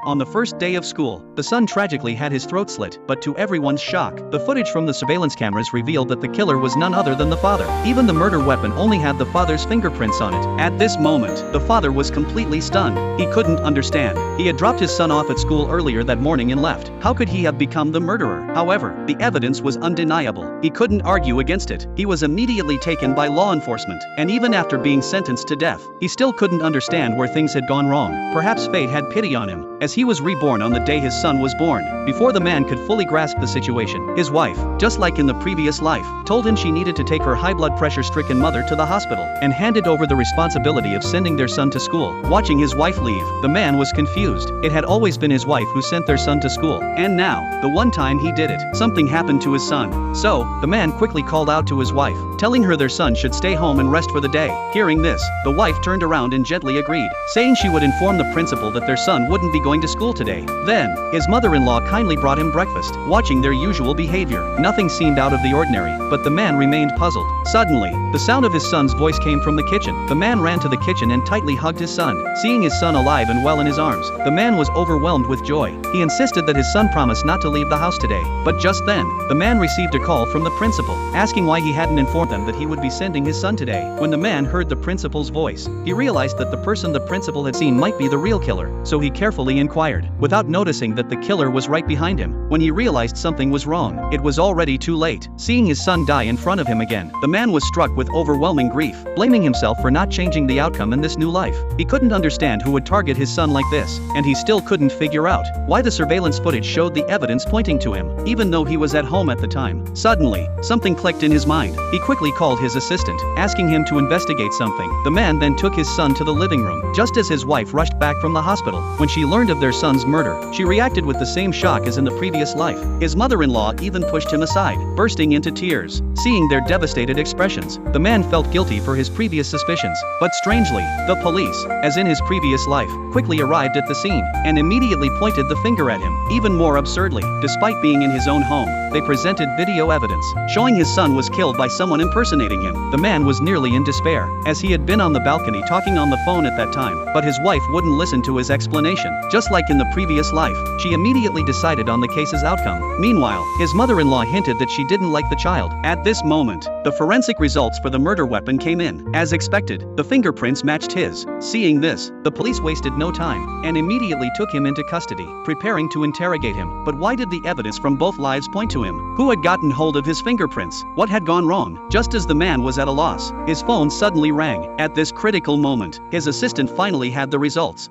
On the first day of school, the son tragically had his throat slit, but to everyone's shock, the footage from the surveillance cameras revealed that the killer was none other than the father. Even the murder weapon only had the father's fingerprints on it. At this moment, the father was completely stunned. He couldn't understand. He had dropped his son off at school earlier that morning and left. How could he have become the murderer? However, the evidence was undeniable. He couldn't argue against it. He was immediately taken by law enforcement, and even after being sentenced to death, he still couldn't understand where things had gone wrong. Perhaps fate had pity on him, as he was reborn on the day his son was born. Before the man could fully grasp the situation, his wife, just like in the previous life, told him she needed to take her high blood pressure stricken mother to the hospital, and handed over the responsibility of sending their son to school. Watching his wife leave, the man was confused. It had always been his wife who sent their son to school, and now, the one time he did it, something happened to his son. So, the man quickly called out to his wife, telling her their son should stay home and rest for the day. Hearing this, the wife turned around and gently agreed, saying she would inform the principal that their son wouldn't be going to school today. Then, his mother-in-law kindly brought him breakfast. Watching their usual behavior, nothing seemed out of the ordinary, but the man remained puzzled. Suddenly, the sound of his son's voice came from the kitchen. The man ran to the kitchen and tightly hugged his son. Seeing his son alive and well in his arms, the man was overwhelmed with joy. He insisted that his son promise not to leave the house today. But just then, the man received a call from the principal, asking why he hadn't informed them that he would be sending his son today. When the man heard the principal's voice, he realized that the person the principal had seen might be the real killer, so he carefully inquired, without noticing that the killer was right behind him. When he realized something was wrong, it was already too late. Seeing his son die in front of him again, the man was struck with overwhelming grief, blaming himself for not changing the outcome in this new life. He couldn't understand who would target his son like this, and he still couldn't figure out why the surveillance footage showed the evidence pointing to him, even though he was at home at the time. Suddenly, something clicked in his mind. He quickly called his assistant, asking him to investigate something. The man then took his son to the living room, just as his wife rushed back from the hospital. When she learned of their son's murder, she reacted with the same shock as in the previous life. His mother-in-law even pushed him aside, bursting into tears. Seeing their devastated expressions, the man felt guilty for his previous suspicions. But strangely, the police, as in his previous life, quickly arrived at the scene, and immediately pointed the finger at him. Even more absurdly, despite being in his own home, they presented video evidence, showing his son was killed by someone impersonating him. The man was nearly in despair, as he had been on the balcony talking on the phone at that time, but his wife wouldn't listen to his explanation. Just like in the previous life, she immediately decided on the case's outcome. Meanwhile, his mother-in-law hinted that she didn't like the child. At this moment, the forensic results for the murder weapon came in. As expected, the fingerprints matched his. Seeing this, the police wasted no time, and immediately took him into custody, preparing to interrogate him. But why did the evidence from both lives point to him? Who had gotten hold of his fingerprints? What had gone wrong? Just as the man was at a loss, his phone suddenly rang. At this critical moment, his assistant finally had the results.